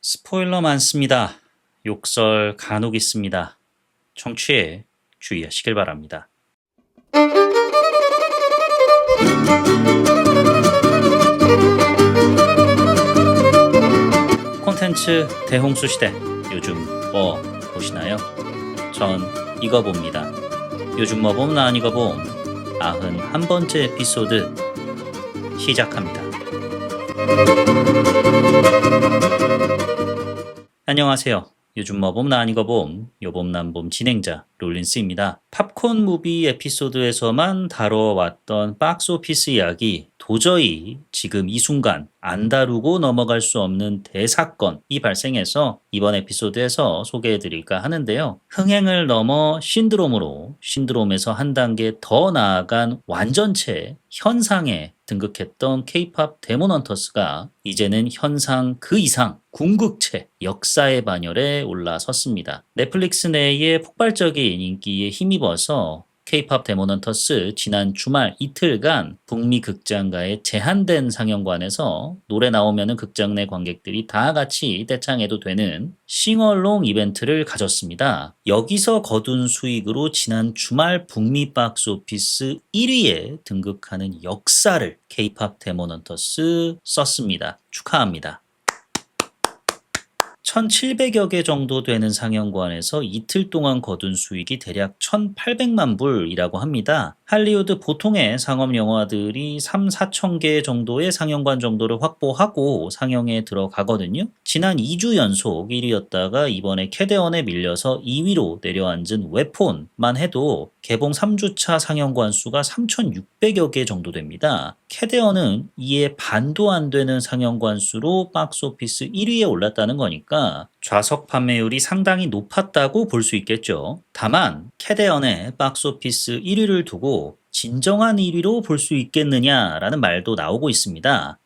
스포일러 많습니다. 욕설 간혹 있습니다. 청취에 주의하시길 바랍니다. 콘텐츠 대홍수 시대 요즘 뭐 보시나요? 전 이거 봅니다. 요즘 뭐 봄 난 이거 봄 91번째 에피소드 시작합니다. 안녕하세요. 요즘 뭐 봄 난 이거 봄 요봄 난봄 진행자 롤린스입니다. 팝콘 무비 에피소드에서만 다뤄왔던 박스오피스 이야기 도저히 지금 이 순간 안 다루고 넘어갈 수 없는 대사건이 발생해서 이번 에피소드에서 소개해드릴까 하는데요. 흥행을 넘어 신드롬으로 신드롬에서 한 단계 더 나아간 완전체 현상에 등극했던 K-팝 데몬헌터스가 이제는 현상 그 이상 궁극체 역사의 반열에 올라섰습니다. 넷플릭스 내에 폭발적인 인기에 힘입어서 K-팝 데몬헌터스 지난 주말 이틀간 북미 극장가의 제한된 상영관에서 노래 나오면은 극장 내 관객들이 다 같이 떼창해도 되는 싱얼롱 이벤트를 가졌습니다. 여기서 거둔 수익으로 지난 주말 북미 박스오피스 1위에 등극하는 역사를 K-팝 데몬헌터스 썼습니다. 축하합니다. 1,700여 개 정도 되는 상영관에서 이틀 동안 거둔 수익이 대략 1,800만 불이라고 합니다. 할리우드 보통의 상업 영화들이 3, 4천 개 정도의 상영관 정도를 확보하고 상영에 들어가거든요. 지난 2주 연속 1위였다가 이번에 캐대언에 밀려서 2위로 내려앉은 웨폰만 해도 개봉 3주차 상영관 수가 3,600여 개 정도 됩니다. 캐대언은 이에 반도 안 되는 상영관 수로 박스오피스 1위에 올랐다는 거니까 좌석 판매율이 상당히 높았다고 볼 수 있겠죠. 다만 캐대언의 박스오피스 1위를 두고 진정한 1위로 볼 수 있겠느냐라는 말도 나오고 있습니다.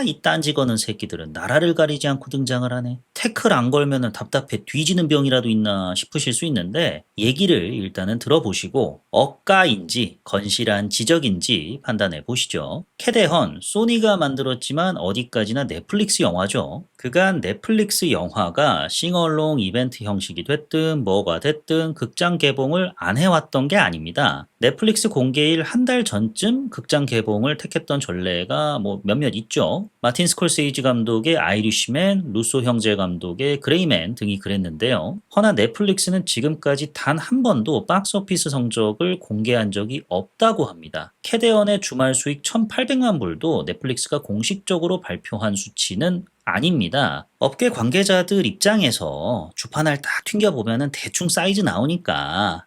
이 딴지 거는 새끼들은 나라를 가리지 않고 등장을 하네. 태클 안 걸면은 답답해 뒤지는 병이라도 있나 싶으실 수 있는데 얘기를 일단은 들어보시고 억가인지 건실한 지적인지 판단해 보시죠. 캐대헌, 소니가 만들었지만 어디까지나 넷플릭스 영화죠. 그간 넷플릭스 영화가 싱얼롱 이벤트 형식이 됐든 뭐가 됐든 극장 개봉을 안 해왔던 게 아닙니다. 넷플릭스 공개일 한 달 전쯤 극장 개봉을 택했던 전례가 몇몇 있죠. 마틴 스콜세이지 감독의 아이리쉬맨, 루소 형제 감독의 그레이맨 등이 그랬는데요. 허나 넷플릭스는 지금까지 단 한 번도 박스오피스 성적을 공개한 적이 없다고 합니다. 캐대언의 주말 수익 1,800만 불도 넷플릭스가 공식적으로 발표한 수치는 아닙니다. 업계 관계자들 입장에서 주판을 딱 튕겨보면 대충 사이즈 나오니까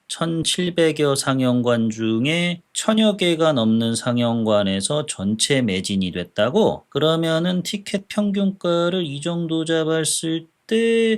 1,700여 상영관 중에 1,000여 개가 넘는 상영관에서 전체 매진이 됐다고? 그러면은 티켓 평균가를 이 정도 잡았을 때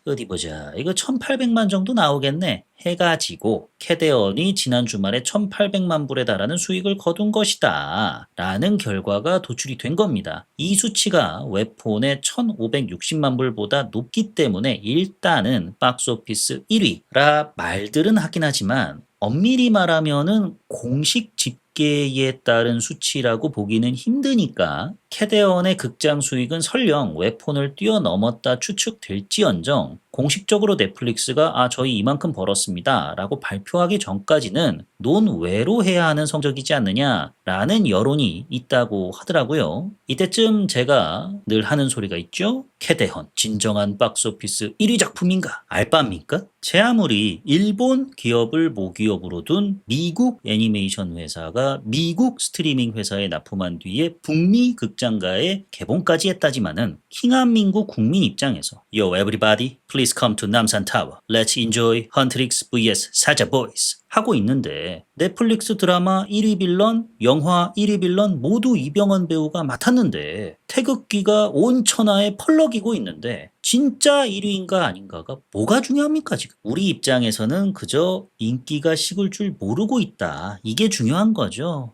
어디 보자. 이거 1,800만 정도 나오겠네. 해가지고 캐대언이 지난 주말에 1,800만 불에 달하는 수익을 거둔 것이다 라는 결과가 도출이 된 겁니다. 이 수치가 웹폰의 1,560만 불보다 높기 때문에 일단은 박스오피스 1위라 말들은 하긴 하지만 엄밀히 말하면은 공식 집계에 따른 수치라고 보기는 힘드니까 캐대언의 극장 수익은 설령 웹폰을 뛰어넘었다 추측될지언정 공식적으로 넷플릭스가 저희 이만큼 벌었습니다 라고 발표하기 전까지는 논외로 해야 하는 성적이지 않느냐라는 여론이 있다고 하더라고요. 이때쯤 제가 늘 하는 소리가 있죠. 캐대헌 진정한 박스오피스 1위 작품인가? 알바입니까? 제 아무리 일본 기업을 모기업으로 둔 미국 애니메이션 회사가 미국 스트리밍 회사에 납품한 뒤에 북미 극장가에 개봉까지 했다지만은 킹한민국 국민 입장에서 Yo everybody, please come to 남산 타워. Let's enjoy 헌트릭스 vs 사자 보이스 하고 있는데 넷플릭스 드라마 1위 빌런, 영화 1위 빌런 모두 이병헌 배우가 맡았는데 태극기가 온 천하에 펄럭이고 있는데 진짜 1위인가 아닌가가 뭐가 중요합니까 지금? 우리 입장에서는 그저 인기가 식을 줄 모르고 있다. 이게 중요한 거죠.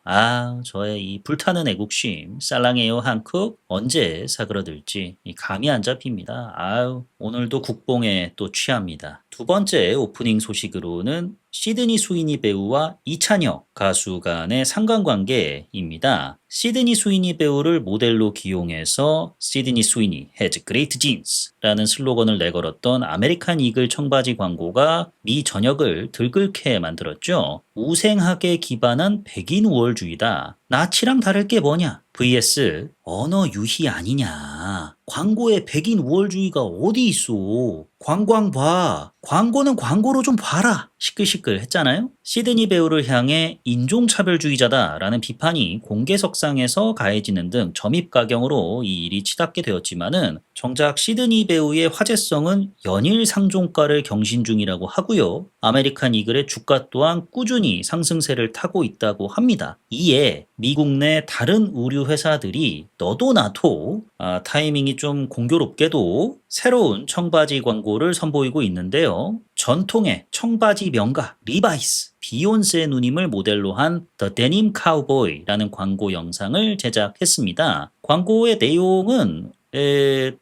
저의 이 불타는 애국심 살랑해요 한쿡 언제 사그러들지 감이 안 잡힙니다. 오늘도 국뽕에 또 취합니다. 두 번째 오프닝 소식으로는 시드니 스위니 배우와 이찬혁 가수 간의 상관관계입니다. 시드니 스위니 배우를 모델로 기용해서 시드니 스위니 has great jeans 라는 슬로건을 내걸었던 아메리칸 이글 청바지 광고가 미 전역을 들끓게 만들었죠. 우생학에 기반한 백인 우월주의다. 나치랑 다를 게 뭐냐? vs 언어 유희 아니냐. 광고에 백인 우월주의가 어디 있어. 광광 봐. 광고는 광고로 좀 봐라. 시끌시끌 했잖아요. 시드니 배우를 향해 인종차별주의자다라는 비판이 공개석상에서 가해지는 등 점입가경으로 이 일이 치닫게 되었지만은 정작 시드니 배우의 화제성은 연일 상종가를 경신 중이라고 하고요. 아메리칸 이글의 주가 또한 꾸준히 상승세를 타고 있다고 합니다. 이에 미국 내 다른 의류 회사들이 너도 나도 타이밍이 좀 공교롭게도 새로운 청바지 광고를 선보이고 있는데요. 전통의 청바지 명가 리바이스 비욘세 누님을 모델로 한 The Denim Cowboy라는 광고 영상을 제작했습니다. 광고의 내용은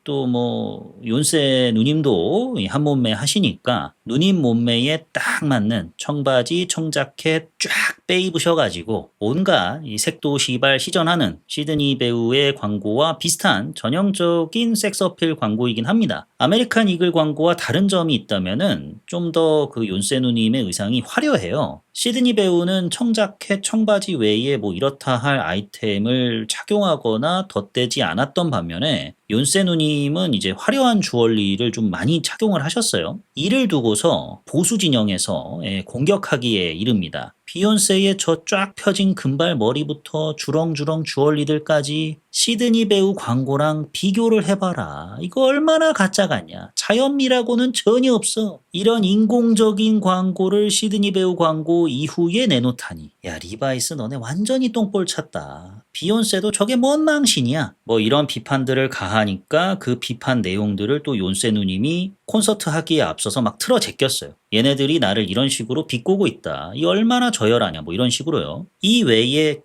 또 윤세 누님도 한 몸매 하시니까 누님 몸매에 딱 맞는 청바지 청자켓 쫙 빼입으셔가지고 온갖 이 색도 시발 시전하는 시드니 배우의 광고와 비슷한 전형적인 섹스어필 광고이긴 합니다. 아메리칸 이글 광고와 다른 점이 있다면은 좀 더 그 윤세 누님의 의상이 화려해요. 시드니 배우는 청자켓, 청바지 외에 이렇다 할 아이템을 착용하거나 덧대지 않았던 반면에 윤세 누님은 이제 화려한 주얼리를 좀 많이 착용을 하셨어요. 이를 두고서 보수 진영에서 공격하기에 이릅니다. 비욘세의 저 쫙 펴진 금발 머리부터 주렁주렁 주얼리들까지 시드니 배우 광고랑 비교를 해봐라. 이거 얼마나 가짜 같냐. 자연미라고는 전혀 없어. 이런 인공적인 광고를 시드니 배우 광고 이후에 내놓다니. 야, 리바이스 너네 완전히 똥볼 찼다. 비욘세도 저게 뭔 망신이야. 이런 비판들을 가하니까 그 비판 내용들을 또 윤세 누님이 콘서트 하기에 앞서서 막 틀어 제꼈어요. 얘네들이 나를 이런 식으로 비꼬고 있다. 이 얼마나 저열하냐. 이런 식으로요. 이 외에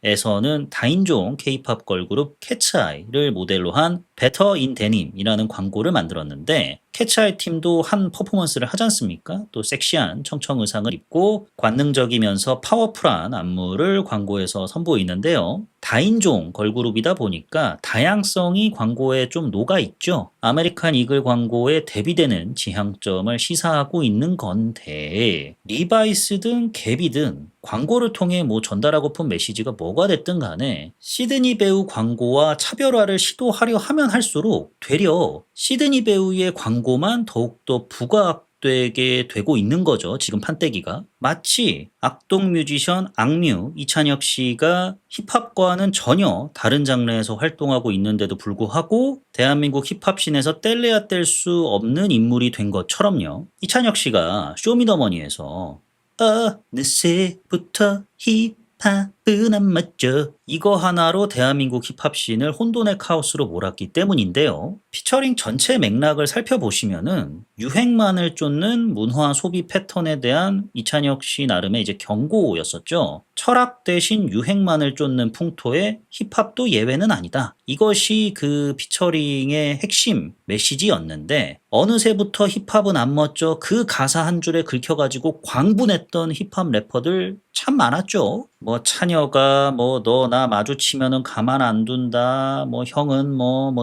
갭에서는 다인종 K-팝 걸그룹 캐츠아이를 모델로 한 Better in Denim이라는 광고를 만들었는데 캐츠아이 팀도 한 퍼포먼스를 하지 않습니까? 또 섹시한 청청 의상을 입고 관능적이면서 파워풀한 안무를 광고에서 선보이는데요. 다인종 걸그룹이다 보니까 다양성이 광고에 좀 녹아있죠. 아메리칸 이글 광고에 대비되는 지향점을 시사하고 있는 건데 리바이스든 갭이든 광고를 통해 전달하고픈 메시지가 뭐가 됐든 간에 시드니 배우 광고와 차별화를 시도하려 하면 할수록 되려 시드니 배우의 광고만 더욱더 부각되게 되고 있는 거죠. 지금 판때기가. 마치 악동 뮤지션 악뮤 이찬혁 씨가 힙합과는 전혀 다른 장르에서 활동하고 있는데도 불구하고 대한민국 힙합씬에서 뗄래야 뗄 수 없는 인물이 된 것처럼요. 이찬혁 씨가 쇼미더머니에서 어느새부터 힙합은 안 맞죠. 이거 하나로 대한민국 힙합씬을 혼돈의 카오스로 몰았기 때문인데요. 피처링 전체 맥락을 살펴보시면은 유행만을 쫓는 문화 소비 패턴에 대한 이찬혁 씨 나름의 이제 경고였었죠. 철학 대신 유행만을 쫓는 풍토에 힙합도 예외는 아니다. 이것이 그 피처링의 핵심 메시지였는데 어느새부터 힙합은 안 멋져 그 가사 한 줄에 긁혀가지고 광분했던 힙합 래퍼들 참 많았죠. 찬여가 너 나 마주치면은 가만 안 둔다. 형은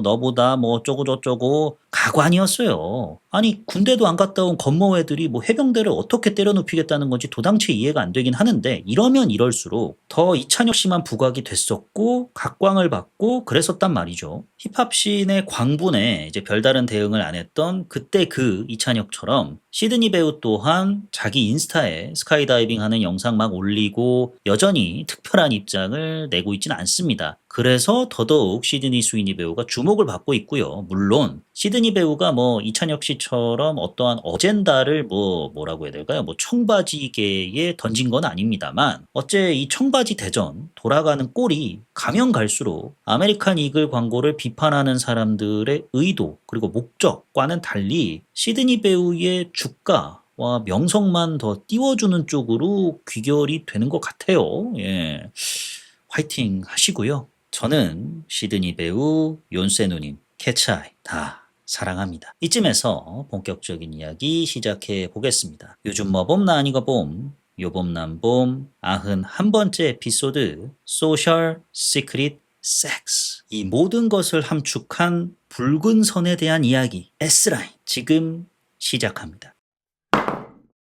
너보다 어쩌고 저쩌고 가관이었어요. 아니 군대도 안 갔다 온 건모애들이 해병대를 어떻게 때려눕히겠다는 건지 도당체 이해가 안 되긴 하는데 이러면 이럴수록 더 이찬혁 씨만 부각이 됐었고 각광을 받고 그랬었단 말이죠. 힙합씬의 광분에 이제 별다른 대응을 안 했던 그때 그 이찬혁처럼 시드니 배우 또한 자기 인스타에 스카이다이빙 하는 영상 막 올리고 여전히 특별한 입장을 내고 있지는 않습니다. 그래서 더더욱 시드니 스위니 배우가 주목을 받고 있고요. 물론 시드니 배우가 이찬혁 씨처럼 어떠한 어젠다를 뭐라고 해야 될까요? 청바지계에 던진 건 아닙니다만 어째 이 청바지 대전 돌아가는 꼴이 가면 갈수록 아메리칸 이글 광고를 비판하는 사람들의 의도 그리고 목적과는 달리 시드니 배우의 주가와 명성만 더 띄워주는 쪽으로 귀결이 되는 것 같아요. 예. 화이팅 하시고요. 저는 시드니 배우, 윤세 누님, 캐츠아이 다 사랑합니다. 이쯤에서 본격적인 이야기 시작해 보겠습니다. 요즘 뭐 봄 나 아니고 봄, 요봄 난봄 91번째 에피소드 소셜 시크릿 섹스. 이 모든 것을 함축한 붉은 선에 대한 이야기 S라인 지금 시작합니다.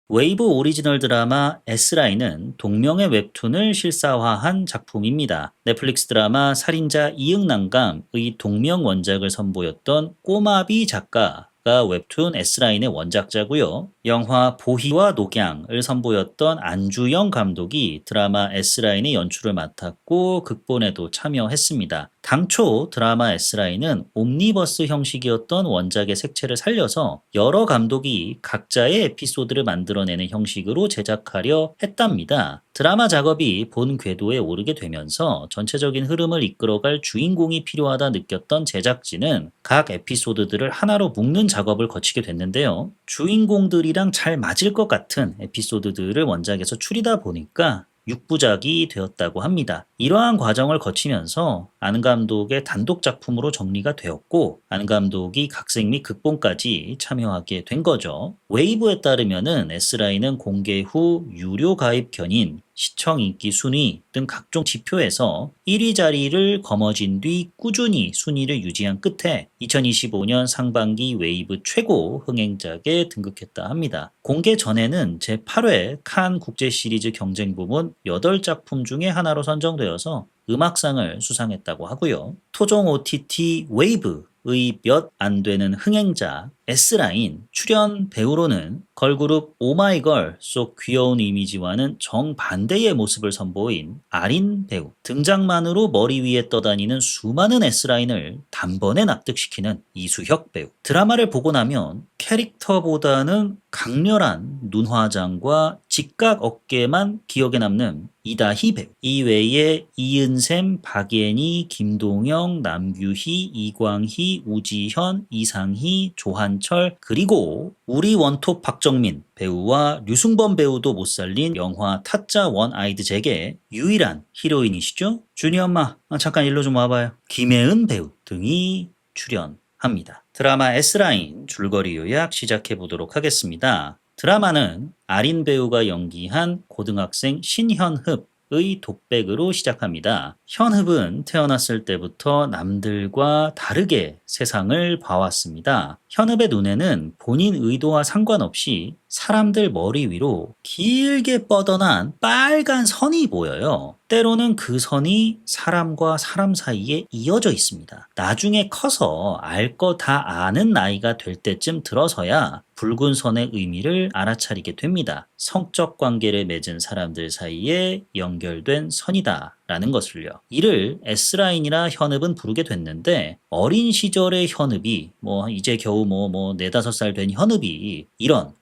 웨이브 오리지널 드라마 S라인은 동명의 웹툰을 실사화한 작품입니다. 넷플릭스 드라마 살인자 이응난감의 동명 원작을 선보였던 꼬마비 작가가 웹툰 S라인의 원작자고요. 영화 보희와 녹양을 선보였던 안주영 감독이 드라마 S라인의 연출을 맡았고 극본에도 참여했습니다. 당초 드라마 S라인은 옴니버스 형식이었던 원작의 색채를 살려서 여러 감독이 각자의 에피소드를 만들어내는 형식으로 제작하려 했답니다. 드라마 작업이 본 궤도에 오르게 되면서 전체적인 흐름을 이끌어갈 주인공이 필요하다 느꼈던 제작진은 각 에피소드들을 하나로 묶는 작업을 거치게 됐는데요. 주인공들이랑 잘 맞을 것 같은 에피소드들을 원작에서 추리다 보니까 6부작이 되었다고 합니다. 이러한 과정을 거치면서 안 감독의 단독 작품으로 정리가 되었고 안 감독이 각색 및 극본까지 참여하게 된 거죠. 웨이브에 따르면은 S라인은 공개 후 유료 가입 견인, 시청 인기 순위 등 각종 지표에서 1위 자리를 거머쥔 뒤 꾸준히 순위를 유지한 끝에 2025년 상반기 웨이브 최고 흥행작에 등극했다 합니다. 공개 전에는 제8회 칸 국제 시리즈 경쟁 부문 8작품 중에 하나로 선정되어서 음악상을 수상했다고 하고요. 토종 OTT 웨이브의 몇 안 되는 흥행작 S라인 출연 배우로는 걸그룹 오마이걸 속 귀여운 이미지와는 정반대의 모습을 선보인 아린 배우, 등장만으로 머리 위에 떠다니는 수많은 S라인을 단번에 납득시키는 이수혁 배우. 드라마를 보고 나면 캐릭터보다는 강렬한 눈화장과 직각 어깨만 기억에 남는 이다희 배우. 이외에 이은샘, 박예니, 김동영, 남규희, 이광희, 우지현, 이상희, 조한철 그리고 우리 원톱 박정민 배우와 류승범 배우도 못 살린 영화 타짜 원 아이드 잭의 유일한 히로인이시죠? 준이 엄마 잠깐 일로 좀 와봐요. 김혜은 배우 등이 출연합니다. 드라마 S라인 줄거리 요약 시작해 보도록 하겠습니다. 드라마는 아린 배우가 연기한 고등학생 신현흡의 독백으로 시작합니다. 현흡은 태어났을 때부터 남들과 다르게 세상을 봐왔습니다. 현흡의 눈에는 본인 의도와 상관없이 사람들 머리 위로 길게 뻗어난 빨간 선이 보여요. 때로는 그 선이 사람과 사람 사이에 이어져 있습니다. 나중에 커서 알 거 다 아는 나이가 될 때쯤 들어서야 붉은 선의 의미를 알아차리게 됩니다. 성적 관계를 맺은 사람들 사이에 연결된 선이다. 라는 것을요. 이를 S라인이라 현흡은 부르게 됐는데 어린 시절의 현흡이 이제 겨우 4-5살 된 현흡이 이런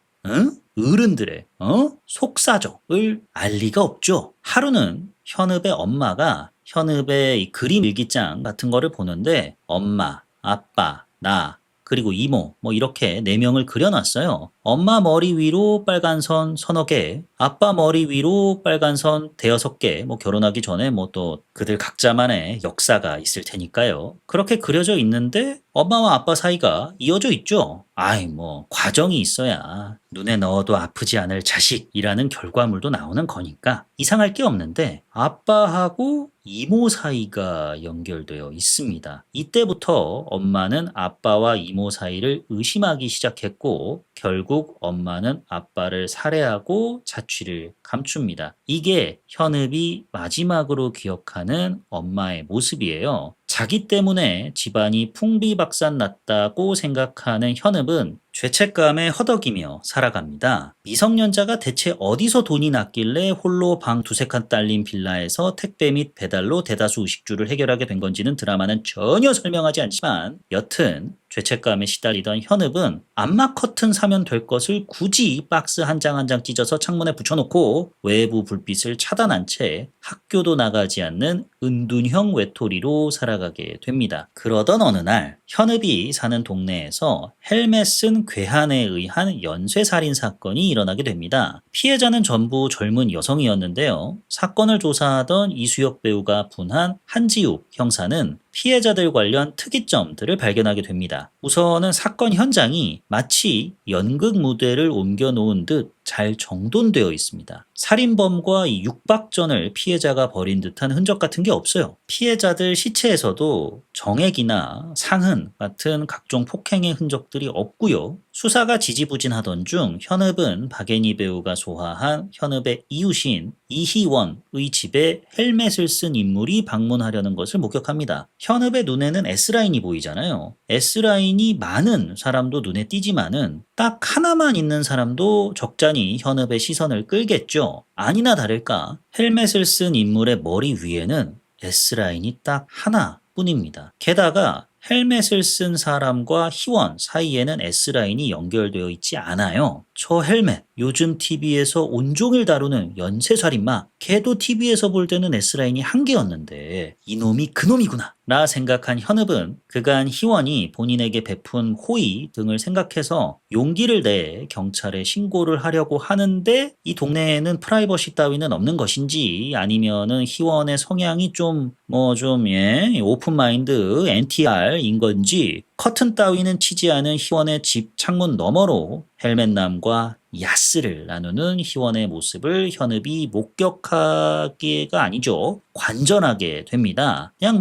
어른들의 속사정을 알 리가 없죠. 하루는 현흡의 엄마가 현흡의 이 그림 일기장 같은 거를 보는데 엄마, 아빠, 나 그리고 이모 이렇게 4명을 그려놨어요. 엄마 머리 위로 빨간 선 서너 개, 아빠 머리 위로 빨간 선 대여섯 개, 결혼하기 전에 또 그들 각자만의 역사가 있을 테니까요. 그렇게 그려져 있는데 엄마와 아빠 사이가 이어져 있죠. 과정이 있어야 눈에 넣어도 아프지 않을 자식이라는 결과물도 나오는 거니까 이상할 게 없는데 아빠하고 이모 사이가 연결되어 있습니다. 이때부터 엄마는 아빠와 이모 사이를 의심하기 시작했고 결국 엄마는 아빠를 살해하고 자취를 감춥니다. 이게 현흡이 마지막으로 기억하는 엄마의 모습이에요. 자기 때문에 집안이 풍비박산 났다고 생각하는 현흡은 죄책감에 허덕이며 살아갑니다. 미성년자가 대체 어디서 돈이 났길래 홀로 방 2-3칸 딸린 빌라에서 택배 및 배달로 대다수 의식주를 해결하게 된 건지는 드라마는 전혀 설명하지 않지만 여튼 죄책감에 시달리던 현흡은 암막 커튼 사면 될 것을 굳이 박스 한 장 한 장 찢어서 창문에 붙여놓고 외부 불빛을 차단한 채 학교도 나가지 않는 은둔형 외톨이로 살아가게 됩니다. 그러던 어느 날 현흡이 사는 동네에서 헬멧 쓴 괴한에 의한 연쇄살인 사건이 일어나게 됩니다. 피해자는 전부 젊은 여성이었는데요. 사건을 조사하던 이수혁 배우가 분한 한지욱 형사는 피해자들 관련 특이점들을 발견하게 됩니다. 우선은 사건 현장이 마치 연극 무대를 옮겨놓은 듯 잘 정돈되어 있습니다. 살인범과 이 육박전을 피해자가 벌인 듯한 흔적 같은 게 없어요. 피해자들 시체에서도 정액이나 상흔 같은 각종 폭행의 흔적들이 없고요. 수사가 지지부진하던 중 현읍은 박예니 배우가 소화한 현읍의 이웃인 이희원의 집에 헬멧을 쓴 인물이 방문하려는 것을 목격합니다. 현읍의 눈에는 S라인이 보이잖아요. S라인이 많은 사람도 눈에 띄지만은 딱 하나만 있는 사람도 적잖이 현읍의 시선을 끌겠죠. 아니나 다를까 헬멧을 쓴 인물의 머리 위에는 S라인이 딱 하나뿐입니다. 게다가 헬멧을 쓴 사람과 희원 사이에는 S라인이 연결되어 있지 않아요. 저 헬멧, 요즘 TV에서 온종일 다루는 연쇄살인마, 걔도 TV에서 볼 때는 S라인이 한 개였는데 이놈이 그놈이구나 라 생각한 현읍은 그간 희원이 본인에게 베푼 호의 등을 생각해서 용기를 내 경찰에 신고를 하려고 하는데 이 동네에는 프라이버시 따위는 없는 것인지 아니면은 희원의 성향이 오픈마인드 NTR인 건지 커튼 따위는 치지 않은 희원의 집 창문 너머로 헬멧남과 야스를 나누는 희원의 모습을 현읍이 목격하기가 아니죠. 관전하게 됩니다. 그냥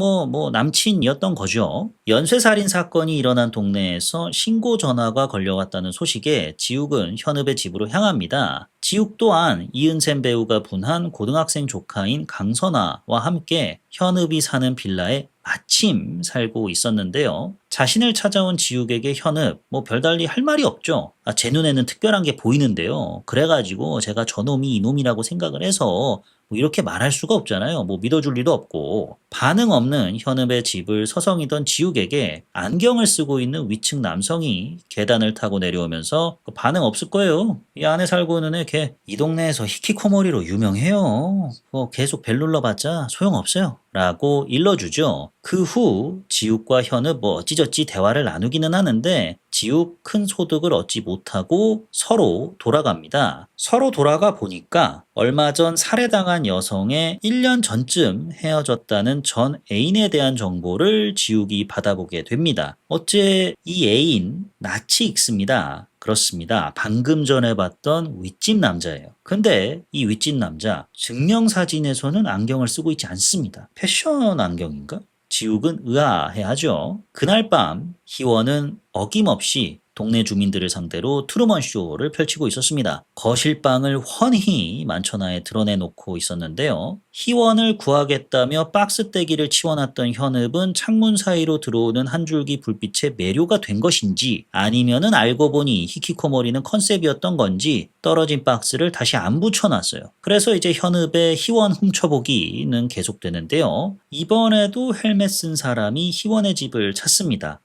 남친이었던 거죠. 연쇄살인 사건이 일어난 동네에서 신고 전화가 걸려왔다는 소식에 지욱은 현읍의 집으로 향합니다. 지욱 또한 이은샘 배우가 분한 고등학생 조카인 강선아와 함께 현읍이 사는 빌라에 마침 살고 있었는데요. 자신을 찾아온 지욱에게 현읍 별달리 할 말이 없죠. 제 눈에는 특별한 게 보이는데요. 그래가지고 제가 저놈이 이놈이라고 생각을 해서 이렇게 말할 수가 없잖아요. 믿어줄 리도 없고. 반응 없는 현읍의 집을 서성이던 지욱에게 안경을 쓰고 있는 위층 남성이 계단을 타고 내려오면서 반응 없을 거예요. 이 안에 살고 있는 애 걔 이 동네에서 히키코모리로 유명해요. 계속 벨 눌러봤자 소용없어요. 라고 일러주죠. 그 후 지욱과 현읍 어찌저찌 대화를 나누기는 하는데 지욱 큰 소득을 얻지 못하고 서로 돌아갑니다. 서로 돌아가 보니까 얼마 전 살해당한 여성의 1년 전쯤 헤어졌다는 전 애인에 대한 정보를 지욱이 받아보게 됩니다. 어째 이 애인 낯이 익습니다. 그렇습니다. 방금 전에 봤던 윗집 남자예요. 근데 이 윗집 남자 증명사진에서는 안경을 쓰고 있지 않습니다. 패션 안경인가? 지욱은 의아해하죠. 그날 밤 희원은 어김없이 동네 주민들을 상대로 트루먼 쇼를 펼치고 있었습니다. 거실방을 훤히 만천하에 드러내놓고 있었는데요. 희원을 구하겠다며 박스떼기를 치워놨던 현읍은 창문 사이로 들어오는 한 줄기 불빛에 매료가 된 것인지 아니면은 알고 보니 히키코모리는 컨셉이었던 건지 떨어진 박스를 다시 안 붙여놨어요. 그래서 이제 현읍의 희원 훔쳐보기는 계속되는데요. 이번에도 헬멧 쓴 사람이 희원의 집을 찾습니다.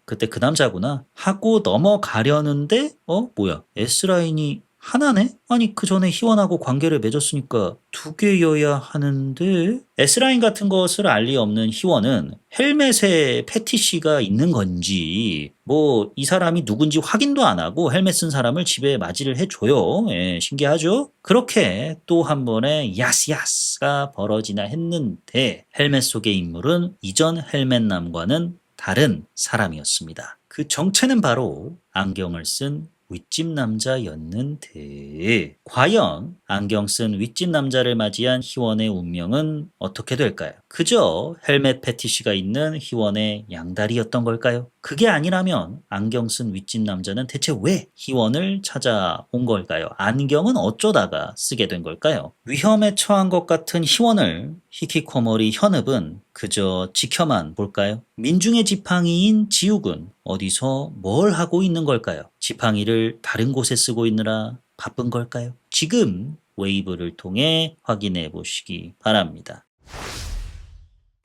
그때 그 남자구나 하고 넘어가려는데 S라인이 하나네? 아니 그 전에 희원하고 관계를 맺었으니까 두 개여야 하는데 S라인 같은 것을 알 리 없는 희원은 헬멧에 패티시가 있는 건지 이 사람이 누군지 확인도 안 하고 헬멧 쓴 사람을 집에 맞이를 해줘요. 신기하죠? 그렇게 또 한 번의 야스야스가 벌어지나 했는데 헬멧 속의 인물은 이전 헬멧남과는 다른 사람이었습니다. 그 정체는 바로 안경을 쓴 윗집 남자였는데 과연 안경 쓴 윗집 남자를 맞이한 희원의 운명은 어떻게 될까요? 그저 헬멧 패티시가 있는 희원의 양다리였던 걸까요? 그게 아니라면 안경 쓴 윗집 남자는 대체 왜 희원을 찾아온 걸까요? 안경은 어쩌다가 쓰게 된 걸까요? 위험에 처한 것 같은 희원을 히키코모리 현읍은 그저 지켜만 볼까요? 민중의 지팡이인 지욱은 어디서 뭘 하고 있는 걸까요? 지팡이를 다른 곳에 쓰고 있느라 바쁜 걸까요? 지금 웨이브를 통해 확인해 보시기 바랍니다.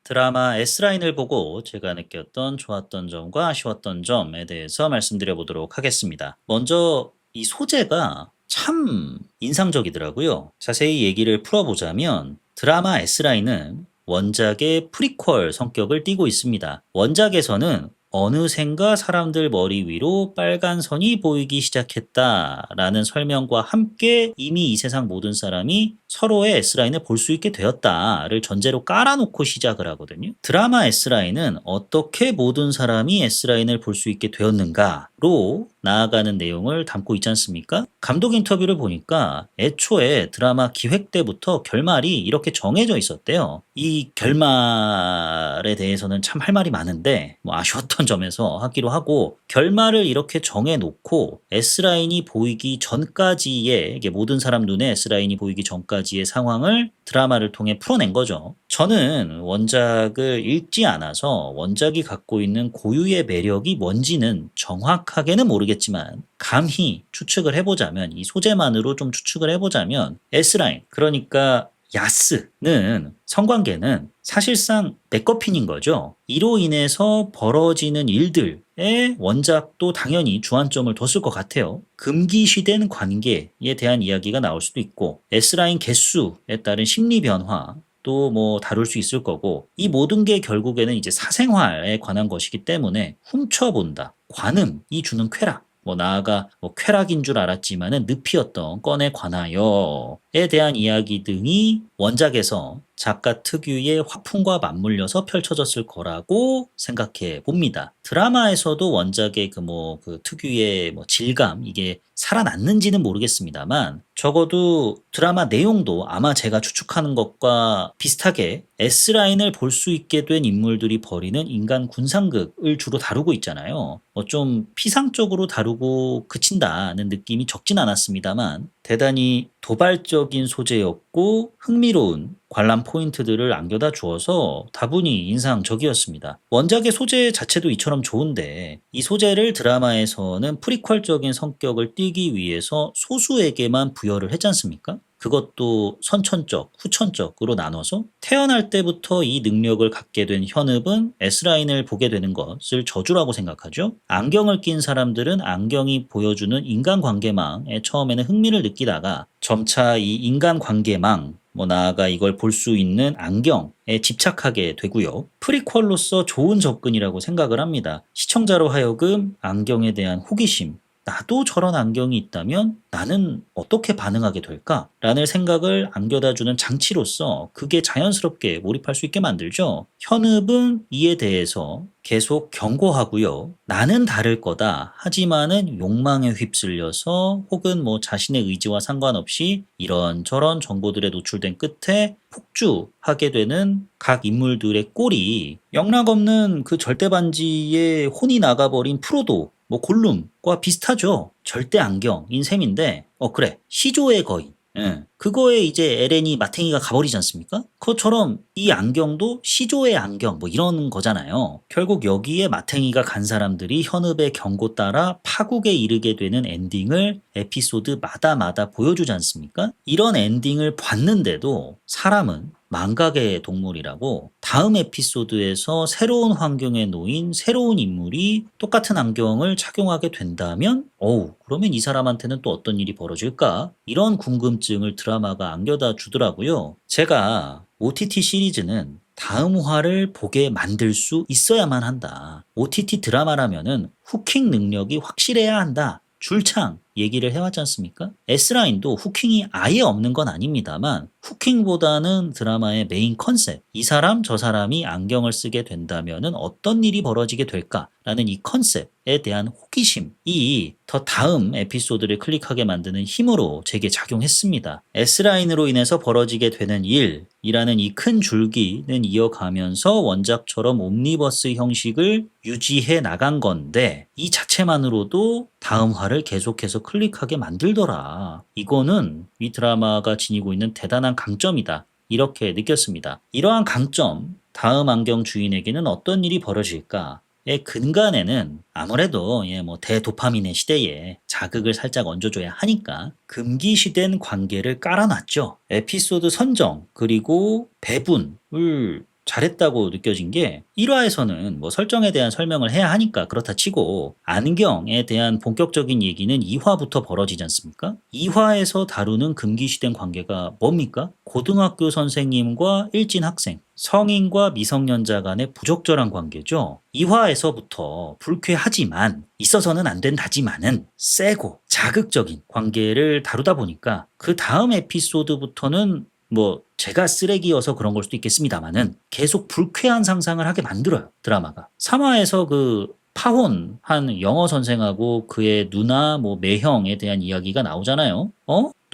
드라마 S라인을 보고 제가 느꼈던 좋았던 점과 아쉬웠던 점에 대해서 말씀드려 보도록 하겠습니다. 먼저 이 소재가 참 인상적이더라고요. 자세히 얘기를 풀어보자면 드라마 S라인은 원작의 프리퀄 성격을 띠고 있습니다. 원작에서는 어느샌가 사람들 머리 위로 빨간 선이 보이기 시작했다라는 설명과 함께 이미 이 세상 모든 사람이 서로의 S라인을 볼 수 있게 되었다를 전제로 깔아놓고 시작을 하거든요. 드라마 S라인은 어떻게 모든 사람이 S라인을 볼 수 있게 되었는가로 나아가는 내용을 담고 있지 않습니까? 감독 인터뷰를 보니까 애초에 드라마 기획 때부터 결말이 이렇게 정해져 있었대요. 이 결말에 대해서는 참 할 말이 많은데 뭐 아쉬웠던 점에서 하기로 하고, 결말을 이렇게 정해놓고 S라인이 보이기 전까지의, 이게 모든 사람 눈에 S라인이 보이기 전까지의 상황을 드라마를 통해 풀어낸 거죠. 저는 원작을 읽지 않아서 원작이 갖고 있는 고유의 매력이 뭔지는 정확하게는 모르겠지만 감히 추측을 해보자면, 이 소재만으로 좀 추측을 해보자면 S라인, 그러니까 야스는 성관계는 사실상 맥거핀인 거죠. 이로 인해서 벌어지는 일들에 원작도 당연히 주안점을 뒀을 것 같아요. 금기시된 관계에 대한 이야기가 나올 수도 있고, S라인 개수에 따른 심리 변화 또 뭐 다룰 수 있을 거고, 이 모든 게 결국에는 이제 사생활에 관한 것이기 때문에 훔쳐본다, 관음이 주는 쾌락, 뭐 나아가 뭐 쾌락인 줄 알았지만은 늪이었던 건에 관하여에 대한 이야기 등이 원작에서 작가 특유의 화풍과 맞물려서 펼쳐졌을 거라고 생각해 봅니다. 드라마에서도 원작의 그 특유의 질감, 이게 살아났는지는 모르겠습니다만 적어도 드라마 내용도 아마 제가 추측하는 것과 비슷하게 S라인을 볼 수 있게 된 인물들이 벌이는 인간 군상극을 주로 다루고 있잖아요. 좀 피상적으로 다루고 그친다는 느낌이 적진 않았습니다만 대단히 도발적인 소재였고 흥미로운 관람 포인트들을 안겨다 주어서 다분히 인상적이었습니다. 원작의 소재 자체도 이처럼 좋은데 이 소재를 드라마에서는 프리퀄적인 성격을 띠기 위해서 소수에게만 부여를 했지 않습니까? 그것도 선천적, 후천적으로 나눠서 태어날 때부터 이 능력을 갖게 된 현읍은 S라인을 보게 되는 것을 저주라고 생각하죠. 안경을 낀 사람들은 안경이 보여주는 인간관계망에 처음에는 흥미를 느끼다가 점차 이 인간관계망, 나아가 이걸 볼 수 있는 안경에 집착하게 되고요. 프리퀄로서 좋은 접근이라고 생각을 합니다. 시청자로 하여금 안경에 대한 호기심, 나도 저런 안경이 있다면 나는 어떻게 반응하게 될까? 라는 생각을 안겨다주는 장치로서 그게 자연스럽게 몰입할 수 있게 만들죠. 현읍은 이에 대해서 계속 경고하고요. 나는 다를 거다. 하지만은 욕망에 휩쓸려서 혹은 자신의 의지와 상관없이 이런저런 정보들에 노출된 끝에 폭주하게 되는 각 인물들의 꼴이 영락없는 그 절대반지에 혼이 나가버린 프로도 골룸과 비슷하죠. 절대 안경인 셈인데 그래, 시조의 거인. 예. 그거에 이제 에렌이 마탱이가 가버리지 않습니까? 그것처럼 이 안경도 시조의 안경 이런 거잖아요. 결국 여기에 마탱이가 간 사람들이 현읍의 경고 따라 파국에 이르게 되는 엔딩을 에피소드마다 보여주지 않습니까? 이런 엔딩을 봤는데도 사람은 망각의 동물이라고, 다음 에피소드에서 새로운 환경에 놓인 새로운 인물이 똑같은 안경을 착용하게 된다면 그러면 이 사람한테는 또 어떤 일이 벌어질까? 이런 궁금증을 드라마가 안겨다 주더라고요. 제가 OTT 시리즈는 다음 화를 보게 만들 수 있어야만 한다. OTT 드라마라면은 후킹 능력이 확실해야 한다. 줄창 얘기를 해왔지 않습니까? S라인도 후킹이 아예 없는 건 아닙니다만 후킹보다는 드라마의 메인 컨셉, 이 사람 저 사람이 안경을 쓰게 된다면 어떤 일이 벌어지게 될까라는 이 컨셉에 대한 호기심이 더 다음 에피소드를 클릭하게 만드는 힘으로 제게 작용했습니다. S라인으로 인해서 벌어지게 되는 일이라는 이 큰 줄기는 이어가면서 원작처럼 옴니버스 형식을 유지해 나간 건데 이 자체만으로도 다음 화를 계속해서 클릭하게 만들더라. 이거는 이 드라마가 지니고 있는 대단한 강점이다. 이렇게 느꼈습니다. 이러한 강점, 다음 안경 주인에게는 어떤 일이 벌어질까? 의 근간에는 아무래도 대도파민의 시대에 자극을 살짝 얹어줘야 하니까 금기시된 관계를 깔아놨죠. 에피소드 선정 그리고 배분을 잘했다고 느껴진 게 1화에서는 설정에 대한 설명을 해야 하니까 그렇다 치고 안경에 대한 본격적인 얘기는 2화부터 벌어지지 않습니까? 2화에서 다루는 금기시된 관계가 뭡니까? 고등학교 선생님과 일진 학생, 성인과 미성년자 간의 부적절한 관계죠. 2화에서부터 불쾌하지만 있어서는 안 된다지만은 세고 자극적인 관계를 다루다 보니까 그 다음 에피소드부터는 뭐 제가 쓰레기여서 그런 걸 수도 있겠습니다만은 계속 불쾌한 상상을 하게 만들어요, 드라마가. 3화에서 그 파혼한 영어 선생하고 그의 누나 뭐 매형에 대한 이야기가 나오잖아요.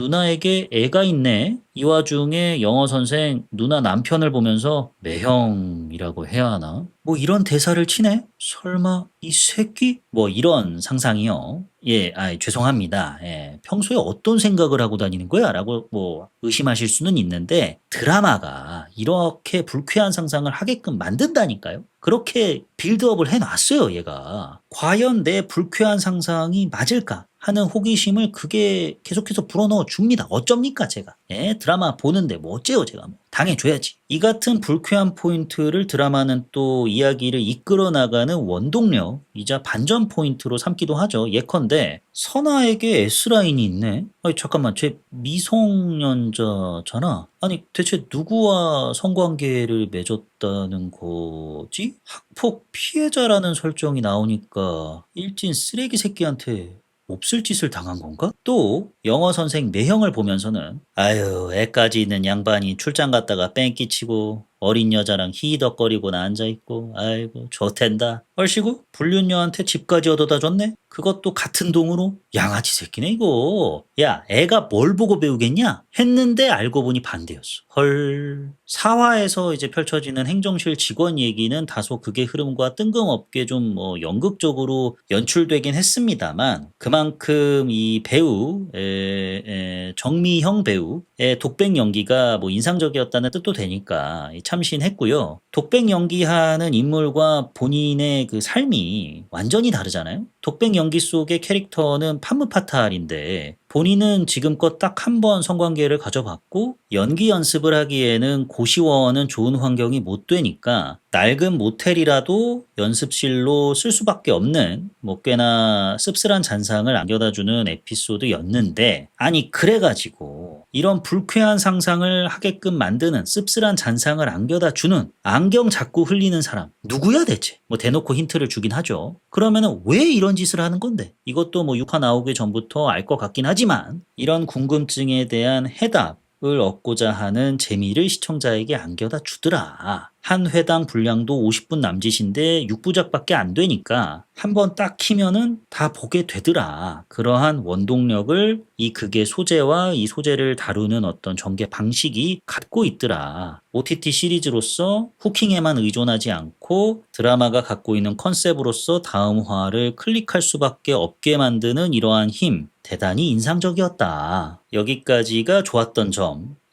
누나에게 애가 있네. 이 와중에 영어 선생 누나 남편을 보면서 매형이라고 해야 하나? 뭐 이런 대사를 치네? 설마 이 새끼? 뭐 이런 상상이요. 예, 죄송합니다. 예, 평소에 어떤 생각을 하고 다니는 거야? 라고 뭐 의심하실 수는 있는데 드라마가 이렇게 불쾌한 상상을 하게끔 만든다니까요. 그렇게 빌드업을 해놨어요, 얘가. 과연 내 불쾌한 상상이 맞을까 하는 호기심을 그게 계속해서 불어넣어 줍니다. 어쩝니까, 제가. 예, 드라마 보는데 뭐 어째요, 제가. 뭐. 당해줘야지. 이 같은 불쾌한 포인트를 드라마는 또 이야기를 이끌어 나가는 원동력이자 반전 포인트로 삼기도 하죠. 예컨대 선아에게 S라인이 있네. 아니 잠깐만, 쟤 미성년자잖아. 아니 대체 누구와 성관계를 맺었다는 거지? 학폭 피해자라는 설정이 나오니까 일진 쓰레기 새끼한테 몹쓸 짓을 당한 건가? 또 영어 선생 매형을 보면서는 아유, 애까지 있는 양반이 출장 갔다가 뺑기 치고 어린 여자랑 히덕거리고나 앉아있고 아이고 좋댄다. 얼씨구 불륜녀한테 집까지 얻어다 줬네? 그것도 같은 동으로? 양아치 새끼네 이거. 야, 애가 뭘 보고 배우겠냐? 했는데 알고 보니 반대였어. 헐. 4화에서 이제 펼쳐지는 행정실 직원 얘기는 다소 극의 흐름과 뜬금없게 좀 뭐 연극적으로 연출되긴 했습니다만 그만큼 이 배우 정미형 배우의 독백 연기가 뭐 인상적이었다는 뜻도 되니까 참신했고요. 독백 연기하는 인물과 본인의 그 삶이 완전히 다르잖아요. 독백 연기 속의 캐릭터는 판무파탈인데 본인은 지금껏 딱 한 번 성관계를 가져봤고 연기 연습을 하기에는 고시원은 좋은 환경이 못 되니까 낡은 모텔이라도 연습실로 쓸 수밖에 없는 뭐 꽤나 씁쓸한 잔상을 안겨다주는 에피소드였는데 아니 그래가지고 이런 불쾌한 상상을 하게끔 만드는 씁쓸한 잔상을 안겨다주는 안경 자꾸 흘리는 사람 누구야 대체? 뭐 대놓고 힌트를 주긴 하죠. 그러면은 왜 이런 짓을 하는 건데? 이것도 뭐 6화 나오기 전부터 알 것 같긴 하지만 이런 궁금증에 대한 해답을 얻고자 하는 재미를 시청자에게 안겨다 주더라. 한 회당 분량도 50분 남짓인데 6부작밖에 안 되니까 한 번 딱 키면은 다 보게 되더라. 그러한 원동력을 이 극의 소재와 이 소재를 다루는 어떤 전개 방식이 갖고 있더라. OTT 시리즈로서 후킹에만 의존하지 않고 드라마가 갖고 있는 컨셉으로서 다음 화를 클릭할 수밖에 없게 만드는 이러한 힘 대단히 인상적이었다. 여기까지가 좋았던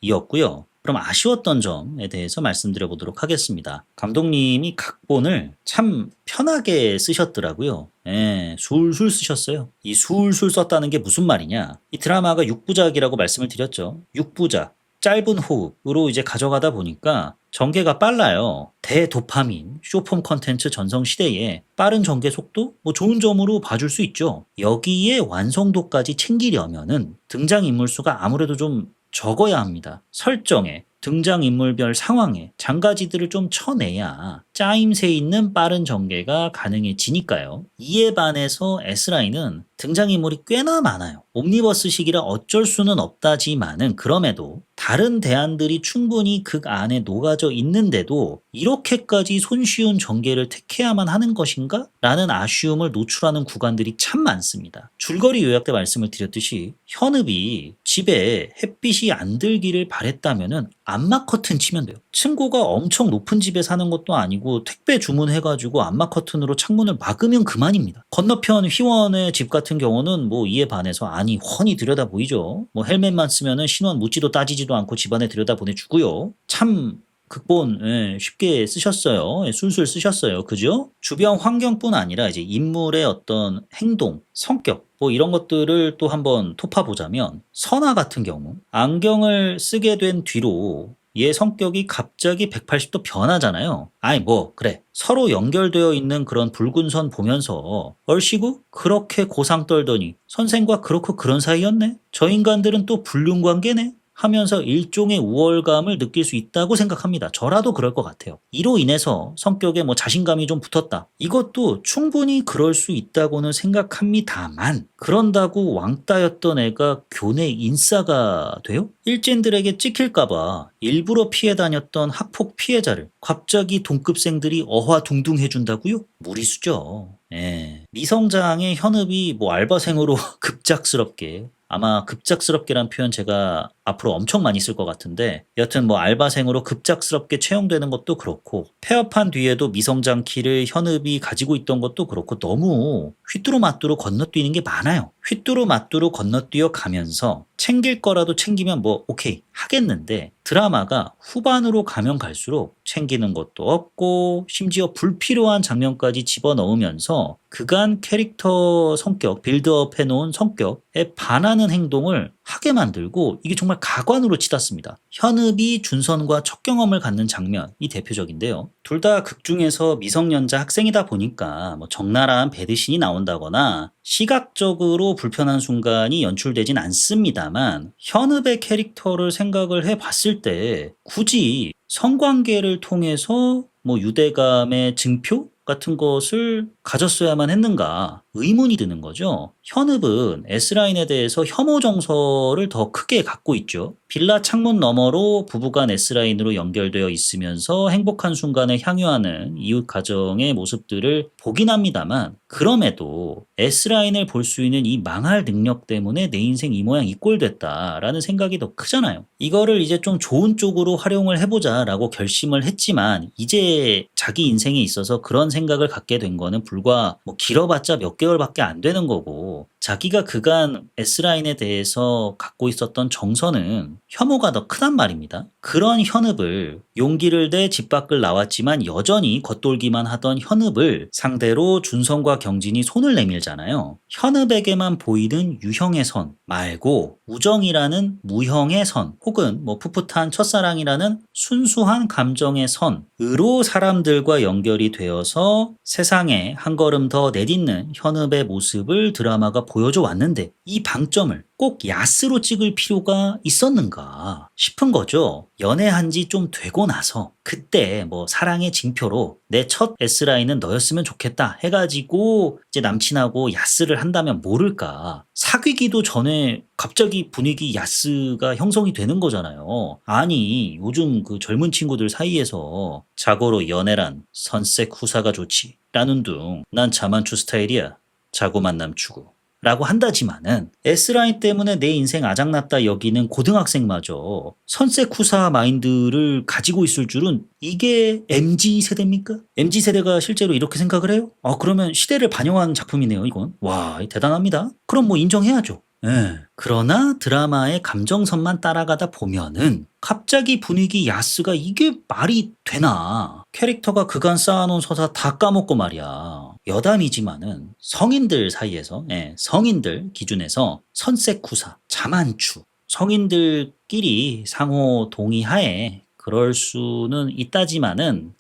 점이었고요. 그럼 아쉬웠던 점에 대해서 말씀드려 보도록 하겠습니다. 감독님이 각본을 참 편하게 쓰셨더라고요. 예, 술술 쓰셨어요. 이 술술 썼다는 게 무슨 말이냐? 이 드라마가 6부작이라고 말씀을 드렸죠. 6부작. 짧은 호흡으로 이제 가져가다 보니까 전개가 빨라요. 대도파민, 쇼폼 컨텐츠 전성시대에 빠른 전개 속도? 뭐 좋은 점으로 봐줄 수 있죠. 여기에 완성도까지 챙기려면은 등장인물 수가 아무래도 좀 적어야 합니다. 설정에, 등장인물별 상황에 장가지들을 좀 쳐내야 짜임새 있는 빠른 전개가 가능해지니까요. 이에 반해서 S라인은 등장인물이 꽤나 많아요. 옴니버스식이라 어쩔 수는 없다지만은 그럼에도 다른 대안들이 충분히 극 안에 녹아져 있는데도 이렇게까지 손쉬운 전개를 택해야만 하는 것인가? 라는 아쉬움을 노출하는 구간들이 참 많습니다. 줄거리 요약 때 말씀을 드렸듯이 현읍이 집에 햇빛이 안 들기를 바랬다면은 암막 커튼 치면 돼요. 층고가 엄청 높은 집에 사는 것도 아니고 택배 주문해가지고 암막 커튼으로 창문을 막으면 그만입니다. 건너편 휘원의 집 같은 경우는 뭐 이에 반해서 아니 훤히 들여다 보이죠. 뭐 헬멧만 쓰면은 신원 묻지도 따지지도 않고 집안에 들여다 보내주고요. 참 극본 쉽게 쓰셨어요. 술술 쓰셨어요. 그죠? 주변 환경뿐 아니라 이제 인물의 어떤 행동, 성격 뭐 이런 것들을 또 한번 토파보자면 선아 같은 경우 안경을 쓰게 된 뒤로 얘 성격이 갑자기 180도 변하잖아요. 아니 뭐 그래 서로 연결되어 있는 그런 붉은 선 보면서 얼씨구 그렇게 고상 떨더니 선생과 그렇고 그런 사이였네. 저 인간들은 또 불륜 관계네. 하면서 일종의 우월감을 느낄 수 있다고 생각합니다. 저라도 그럴 것 같아요. 이로 인해서 성격에 뭐 자신감이 좀 붙었다. 이것도 충분히 그럴 수 있다고는 생각합니다만 그런다고 왕따였던 애가 교내 인싸가 돼요? 일진들에게 찍힐까봐 일부러 피해 다녔던 학폭 피해자를 갑자기 동급생들이 어화둥둥 해준다고요? 무리수죠. 예. 미성장의 현읍이 뭐 알바생으로 급작스럽게 아마 급작스럽게란 표현 제가 앞으로 엄청 많이 쓸 것 같은데 여튼 뭐 알바생으로 급작스럽게 채용되는 것도 그렇고 폐업한 뒤에도 미성장 키를 현읍이 가지고 있던 것도 그렇고 너무 휘뚜루마뚜루 건너뛰는 게 많아요. 휘뚜루마뚜루 건너뛰어 가면서 챙길 거라도 챙기면 뭐 오케이 하겠는데 드라마가 후반으로 가면 갈수록 챙기는 것도 없고 심지어 불필요한 장면까지 집어넣으면서 그간 캐릭터 성격, 빌드업 해놓은 성격에 반하는 행동을 하게 만들고 이게 정말 가관으로 치닫습니다. 현읍이 준선과 첫 경험을 갖는 장면이 대표적인데요. 둘 다 극 중에서 미성년자 학생이다 보니까 뭐 적나라한 배드신이 나온다거나 시각적으로 불편한 순간이 연출되진 않습니다만 현읍의 캐릭터를 생각을 해봤을 때 굳이 성관계를 통해서 뭐 유대감의 증표 같은 것을 가졌어야만 했는가 의문이 드는 거죠. 현읍은 S라인에 대해서 혐오 정서를 더 크게 갖고 있죠. 빌라 창문 너머로 부부간 S라인으로 연결되어 있으면서 행복한 순간을 향유하는 이웃 가정의 모습들을 보긴 합니다만 그럼에도 S라인을 볼 수 있는 이 망할 능력 때문에 내 인생 이 모양 이 꼴 됐다라는 생각이 더 크잖아요. 이거를 이제 좀 좋은 쪽으로 활용을 해보자라고 결심을 했지만 이제 자기 인생에 있어서 그런 생각을 갖게 된 거는 불과 뭐 길어봤자 몇 개월밖에 안 되는 거고 자기가 그간 S라인에 대해서 갖고 있었던 정서는 혐오가 더 크단 말입니다. 그런 현읍을 용기를 내 집 밖을 나왔지만 여전히 겉돌기만 하던 현읍을 상대로 준성과 경진이 손을 내밀잖아요. 현읍에게만 보이는 유형의 선 말고 우정이라는 무형의 선 혹은 뭐 풋풋한 첫사랑이라는 순수한 감정의 선으로 사람들과 연결이 되어서 세상에 한 걸음 더 내딛는 현읍의 모습을 드라마가 보여줘 왔는데 이 방점을 꼭 야스로 찍을 필요가 있었는가 싶은 거죠. 연애한 지 좀 되고 나서 그때 뭐 사랑의 징표로 내 첫 S라인은 너였으면 좋겠다 해가지고 이제 남친하고 야스를 한다면 모를까. 사귀기도 전에 갑자기 분위기 야스가 형성이 되는 거잖아요. 아니 요즘 그 젊은 친구들 사이에서 자고로 연애란 선색 후사가 좋지 라는 둥 난 자만추 스타일이야. 자고 만남 추구 라고 한다지만은 S라인 때문에 내 인생 아작났다 여기는 고등학생마저 선색 후사 마인드를 가지고 있을 줄은 이게 MZ세대입니까? MZ세대가 실제로 이렇게 생각을 해요? 그러면 시대를 반영한 작품이네요 이건. 와 대단합니다. 그럼 뭐 인정해야죠. 예. 그러나 드라마의 감정선만 따라가다 보면은 갑자기 분위기 야스가 이게 말이 되나. 캐릭터가 그간 쌓아놓은 서사 다 까먹고 말이야. 여담이지만은 성인들 사이에서 성인들 기준에서 선색 후사, 자만추 성인들끼리 상호 동의하에 그럴 수는 있다지만은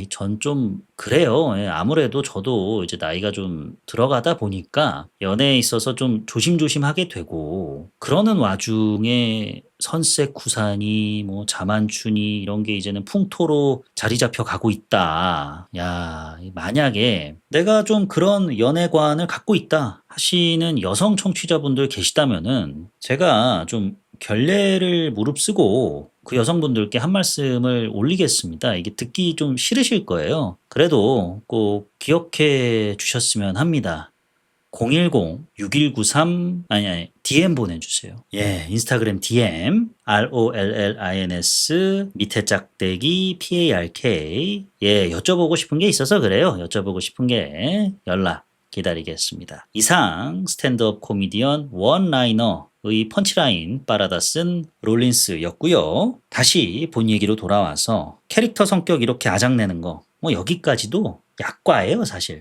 전 좀 그래요. 아무래도 저도 이제 나이가 좀 들어가다 보니까 연애에 있어서 좀 조심조심하게 되고 그러는 와중에 선색 구산이 뭐 자만추니 이런 게 이제는 풍토로 자리 잡혀 가고 있다. 야, 만약에 내가 좀 그런 연애관을 갖고 있다 하시는 여성 청취자분들 계시다면은 제가 좀 결례를 무릅쓰고 그 여성분들께 한 말씀을 올리겠습니다. 이게 듣기 좀 싫으실 거예요. 그래도 꼭 기억해 주셨으면 합니다. 010-6193 DM 보내주세요. 인스타그램 DM ROLLINS 밑에 짝대기 PARK 여쭤보고 싶은 게 있어서 그래요. 여쭤보고 싶은 게 연락 기다리겠습니다. 이상 스탠드업 코미디언 원라이너의 펀치라인 빨아다 쓴 롤린스였고요. 다시 본 얘기로 돌아와서 캐릭터 성격 이렇게 아작내는 거 뭐 여기까지도 약과예요 사실.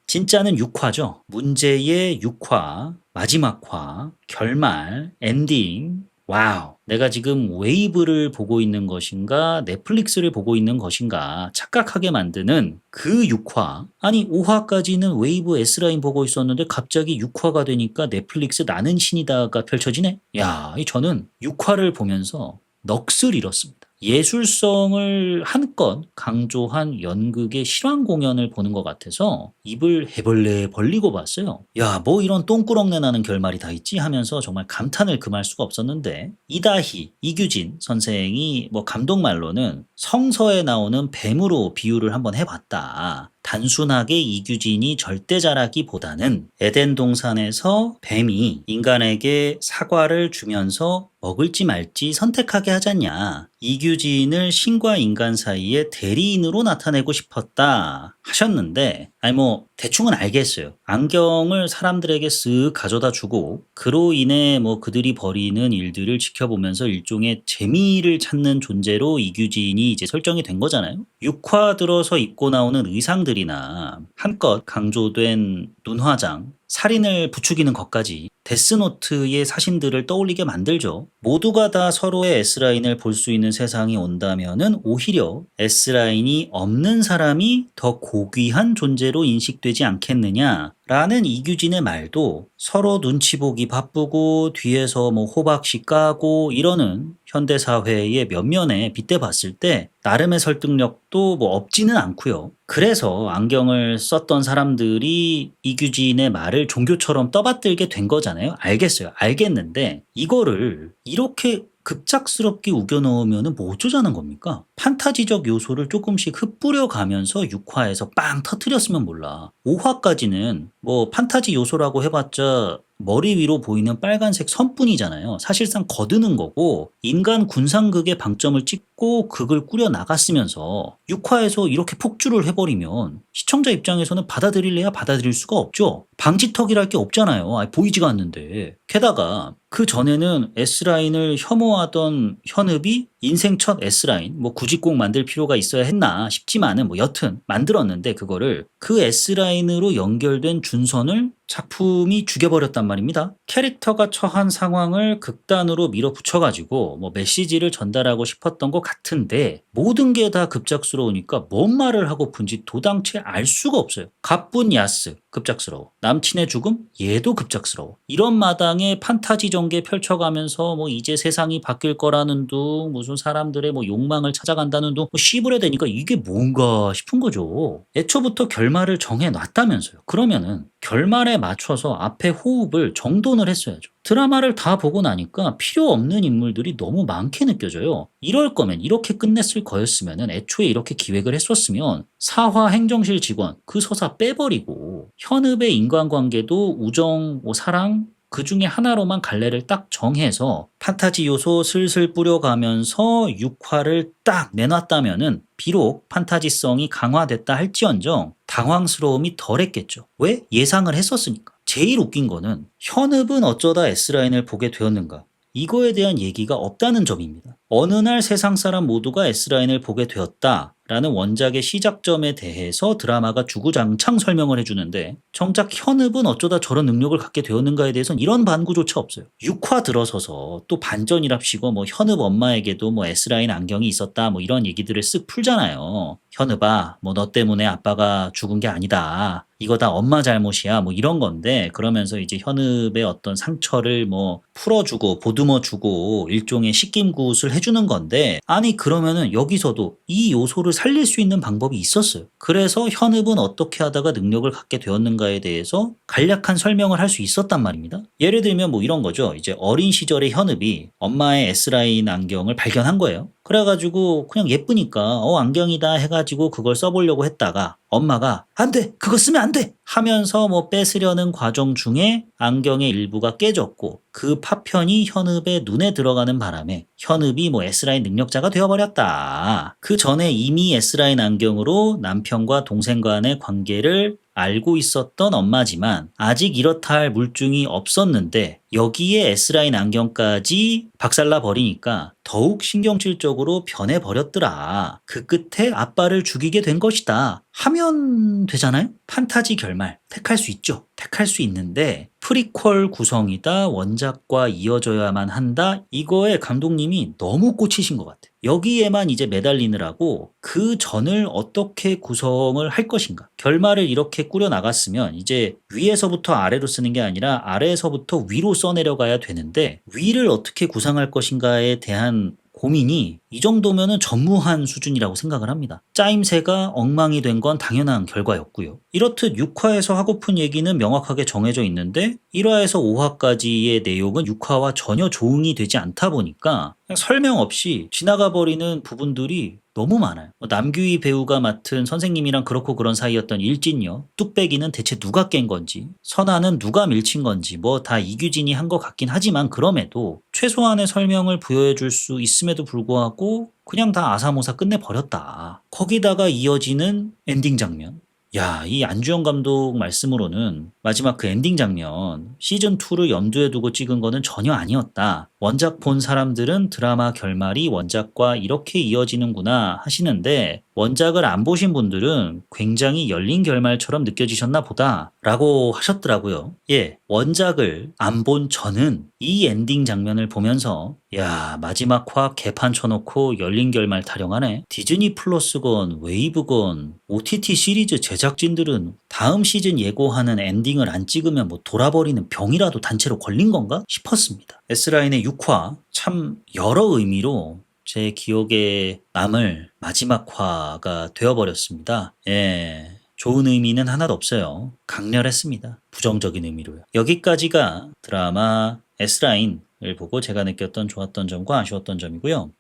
진짜는 6화죠. 문제의 6화, 마지막 화, 결말, 엔딩 와우. 내가 지금 웨이브를 보고 있는 것인가, 넷플릭스를 보고 있는 것인가 착각하게 만드는 그 6화. 아니, 5화까지는 웨이브 S라인 보고 있었는데 갑자기 6화가 되니까 넷플릭스 나는 신이다가 펼쳐지네? 야, 저는 6화를 보면서 넋을 잃었습니다. 예술성을 한껏 강조한 연극의 실황 공연을 보는 것 같아서 입을 해벌레 벌리고 봤어요. 야, 뭐 이런 똥꾸렁내 나는 결말이 다 있지 하면서 정말 감탄을 금할 수가 없었는데, 이다희, 이규진 선생이 뭐 감독말로는 성서에 나오는 뱀으로 비유를 한번 해봤다. 단순하게 이규진이 절대자라기보다는 에덴 동산에서 뱀이 인간에게 사과를 주면서 먹을지 말지 선택하게 하잖냐. 이규진을 신과 인간 사이의 대리인으로 나타내고 싶었다 하셨는데, 아니 뭐 대충은 알겠어요. 안경을 사람들에게 쓱 가져다 주고 그로 인해 뭐 그들이 벌이는 일들을 지켜보면서 일종의 재미를 찾는 존재로 이규진이 이제 설정이 된 거잖아요. 6화 들어서 입고 나오는 의상들이나 한껏 강조된 눈화장, 살인을 부추기는 것까지 데스노트의 사신들을 떠올리게 만들죠. 모두가 다 서로의 S라인을 볼 수 있는 세상이 온다면은 오히려 S라인이 없는 사람이 더 고귀한 존재로 인식되지 않겠느냐라는 이규진의 말도 서로 눈치 보기 바쁘고 뒤에서 뭐 호박씨 까고 이러는 현대사회의 면면에 빗대 봤을 때 나름의 설득력도 뭐 없지는 않고요. 그래서 안경을 썼던 사람들이 이규진의 말을 종교처럼 떠받들게 된 거잖아요. 알겠어요. 알겠는데 이거를 이렇게 급작스럽게 우겨 넣으면 뭐 어쩌자는 겁니까? 판타지적 요소를 조금씩 흩뿌려 가면서 6화에서 빵 터트렸으면 몰라. 5화까지는 뭐 판타지 요소라고 해봤자 머리 위로 보이는 빨간색 선뿐이잖아요. 사실상 거드는 거고 인간 군상극의 방점을 찍고 극을 꾸려 나갔으면서 6화에서 이렇게 폭주를 해버리면 시청자 입장에서는 받아들일래야 받아들일 수가 없죠. 방지턱이랄 게 없잖아요. 아니, 보이지가 않는데. 게다가 그 전에는 S라인을 혐오하던 현읍이 인생 첫 S라인, 뭐 굳이 꼭 만들 필요가 있어야 했나 싶지만은 뭐 여튼 만들었는데 그거를 그 S라인으로 연결된 준선을 작품이 죽여버렸단 말입니다. 캐릭터가 처한 상황을 극단으로 밀어붙여가지고 뭐 메시지를 전달하고 싶었던 것 같은데 모든 게 다 급작스러우니까 뭔 말을 하고픈지 도당체 알 수가 없어요. 가뿐 야스 급작스러워. 남친의 죽음? 얘도 급작스러워. 이런 마당에 판타지 전개 펼쳐가면서 뭐 이제 세상이 바뀔 거라는 둥 무슨 사람들의 뭐 욕망을 찾아간다는 둥 씨부려 되니까 이게 뭔가 싶은 거죠. 애초부터 결말을 정해놨다면서요. 그러면은 결말에 맞춰서 앞에 호흡을 정돈을 했어야죠. 드라마를 다 보고 나니까 필요 없는 인물들이 너무 많게 느껴져요. 이럴 거면 이렇게 끝냈을 거였으면 애초에 이렇게 기획을 했었으면 사화 행정실 직원 그 서사 빼버리고 현읍의 인간관계도 우정, 뭐 사랑 그 중에 하나로만 갈래를 딱 정해서 판타지 요소 슬슬 뿌려가면서 6화를 딱 내놨다면은 비록 판타지성이 강화됐다 할지언정 당황스러움이 덜했겠죠. 왜? 예상을 했었으니까. 제일 웃긴 거는 현읍은 어쩌다 S라인을 보게 되었는가? 이거에 대한 얘기가 없다는 점입니다. 어느 날 세상 사람 모두가 S라인을 보게 되었다 라는 원작의 시작점에 대해서 드라마가 주구장창 설명을 해주는데 정작 현읍은 어쩌다 저런 능력을 갖게 되었는가에 대해서는 이런 반구조차 없어요. 6화 들어서서 또 반전이랍시고 뭐 현읍 엄마에게도 뭐 S라인 안경이 있었다 뭐 이런 얘기들을 쓱 풀잖아요. 현읍아 뭐 너 때문에 아빠가 죽은 게 아니다. 이거 다 엄마 잘못이야 뭐 이런 건데 그러면서 이제 현읍의 어떤 상처를 뭐 풀어주고 보듬어주고 일종의 식김굿을 해주는 건데 아니 그러면은 여기서도 이 요소를 살릴 수 있는 방법이 있었어요. 그래서 현읍은 어떻게 하다가 능력을 갖게 되었는가에 대해서 간략한 설명을 할 수 있었단 말입니다. 예를 들면 뭐 이런 거죠. 이제 어린 시절에 현읍이 엄마의 S라인 안경을 발견한 거예요. 그래가지고 그냥 예쁘니까 안경이다 해가지고 그걸 써보려고 했다가 엄마가 안 돼! 그거 쓰면 안 돼! 하면서 뭐 뺏으려는 과정 중에 안경의 일부가 깨졌고 그 파편이 현읍의 눈에 들어가는 바람에 현읍이 뭐 S라인 능력자가 되어버렸다. 그 전에 이미 S라인 안경으로 남편과 동생 간의 관계를 알고 있었던 엄마지만 아직 이렇다 할 물증이 없었는데 여기에 S라인 안경까지 박살나 버리니까 더욱 신경질적으로 변해버렸더라. 그 끝에 아빠를 죽이게 된 것이다. 하면 되잖아요? 판타지 결말 택할 수 있죠. 택할 수 있는데 프리퀄 구성이다. 원작과 이어져야만 한다. 이거에 감독님이 너무 꽂히신 것 같아요. 여기에만 이제 매달리느라고 그 전을 어떻게 구성을 할 것인가. 결말을 이렇게 꾸려 나갔으면 이제 위에서부터 아래로 쓰는 게 아니라 아래에서부터 위로 써내려가야 되는데 위를 어떻게 구상할 것인가에 대한 고민이 이 정도면은 전무한 수준이라고 생각을 합니다. 짜임새가 엉망이 된 건 당연한 결과였고요. 이렇듯 6화에서 하고픈 얘기는 명확하게 정해져 있는데 1화에서 5화까지의 내용은 6화와 전혀 조응이 되지 않다 보니까 그냥 설명 없이 지나가 버리는 부분들이 너무 많아요. 남규희 배우가 맡은 선생님이랑 그렇고 그런 사이였던 일진녀, 뚝배기는 대체 누가 깬 건지, 선아는 누가 밀친 건지 뭐 다 이규진이 한 것 같긴 하지만 그럼에도 최소한의 설명을 부여해 줄 수 있음에도 불구하고 그냥 다 아사모사 끝내버렸다. 거기다가 이어지는 엔딩 장면. 야, 이 안주영 감독 말씀으로는 마지막 그 엔딩 장면 시즌2를 염두에 두고 찍은 거는 전혀 아니었다. 원작 본 사람들은 드라마 결말이 원작과 이렇게 이어지는구나 하시는데 원작을 안 보신 분들은 굉장히 열린 결말처럼 느껴지셨나 보다 라고 하셨더라고요. 예, 원작을 안 본 저는 이 엔딩 장면을 보면서 야, 마지막 화 개판 쳐놓고 열린 결말 타령하네. 디즈니 플러스건 웨이브건 OTT 시리즈 제작진들은 다음 시즌 예고하는 엔딩을 안 찍으면 뭐 돌아버리는 병이라도 단체로 걸린 건가 싶었습니다. S라인의 6화 참 여러 의미로 제 기억에 남을 마지막 화가 되어버렸습니다. 예. 좋은 의미는 하나도 없어요. 강렬했습니다. 부정적인 의미로요. 여기까지가 드라마 S라인을 보고 제가 느꼈던 좋았던 점과 아쉬웠던 점이고요.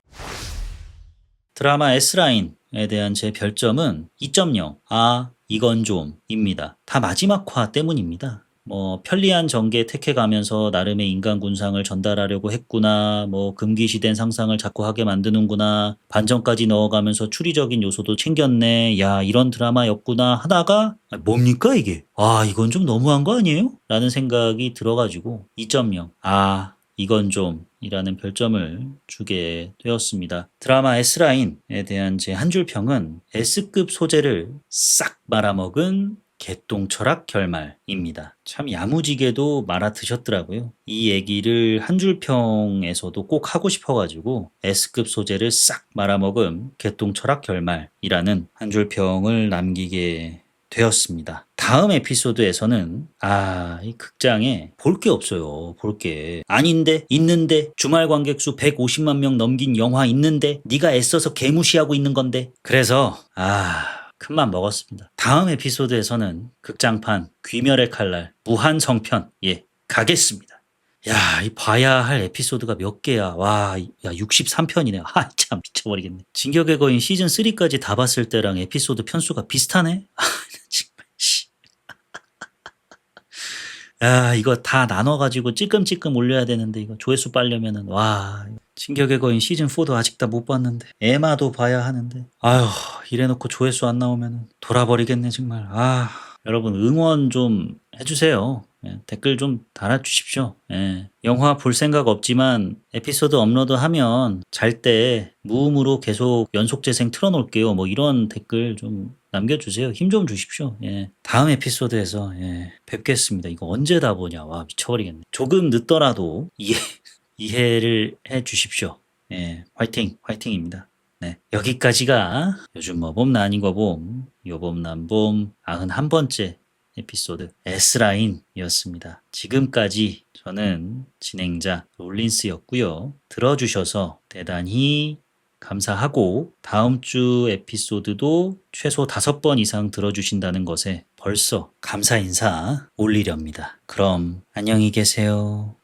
드라마 S라인에 대한 제 별점은 2.0. 이건 좀입니다. 다 마지막 화 때문입니다. 뭐 편리한 전개 택해가면서 나름의 인간 군상을 전달하려고 했구나. 뭐 금기시된 상상을 자꾸 하게 만드는구나. 반전까지 넣어가면서 추리적인 요소도 챙겼네. 야, 이런 드라마였구나 하다가 뭡니까 이게? 이건 좀 너무한 거 아니에요? 라는 생각이 들어가지고 2.0. 이건 좀 이라는 별점을 주게 되었습니다. 드라마 S라인에 대한 제 한 줄 평은 S급 소재를 싹 말아먹은 개똥철학 결말입니다. 참 야무지게도 말아 드셨더라고요. 이 얘기를 한 줄 평에서도 꼭 하고 싶어가지고 S급 소재를 싹 말아먹은 개똥철학 결말이라는 한 줄 평을 남기게 되었습니다. 다음 에피소드에서는 이 극장에 볼 게 없어요. 볼 게. 아닌데 있는데 주말 관객 수 150만 명 넘긴 영화 있는데 네가 애써서 개무시하고 있는 건데. 그래서 큰맘 먹었습니다. 다음 에피소드에서는 극장판 귀멸의 칼날 무한성편 가겠습니다. 야, 이 봐야 할 에피소드가 몇 개야. 와, 야 63편이네. 참 미쳐버리겠네. 진격의 거인 시즌 3까지 다 봤을 때랑 에피소드 편수가 비슷하네. 정말 씨. 야, 이거 다 나눠가지고 찔끔찔끔 올려야 되는데 이거 조회수 빨려면은 진격의 거인 시즌4도 아직 다 못 봤는데 에마도 봐야 하는데 이래놓고 조회수 안 나오면 돌아버리겠네 정말. 여러분 응원 좀 해주세요. 댓글 좀 달아주십시오. 영화 볼 생각 없지만 에피소드 업로드하면 잘 때 무음으로 계속 연속 재생 틀어놓을게요. 뭐 이런 댓글 좀 남겨주세요. 힘 좀 주십시오. 다음 에피소드에서 뵙겠습니다. 이거 언제 다 보냐. 미쳐버리겠네. 조금 늦더라도 이해를 해 주십시오. 화이팅입니다. 여기까지가 요즘 뭐봄 아닌 거봄 요봄 난봄 91번째 에피소드 S라인이었습니다. 지금까지 저는 진행자 롤린스였고요. 들어주셔서 대단히 감사하고 다음 주 에피소드도 최소 5번 이상 들어주신다는 것에 벌써 감사 인사 올리렵니다. 그럼 안녕히 계세요.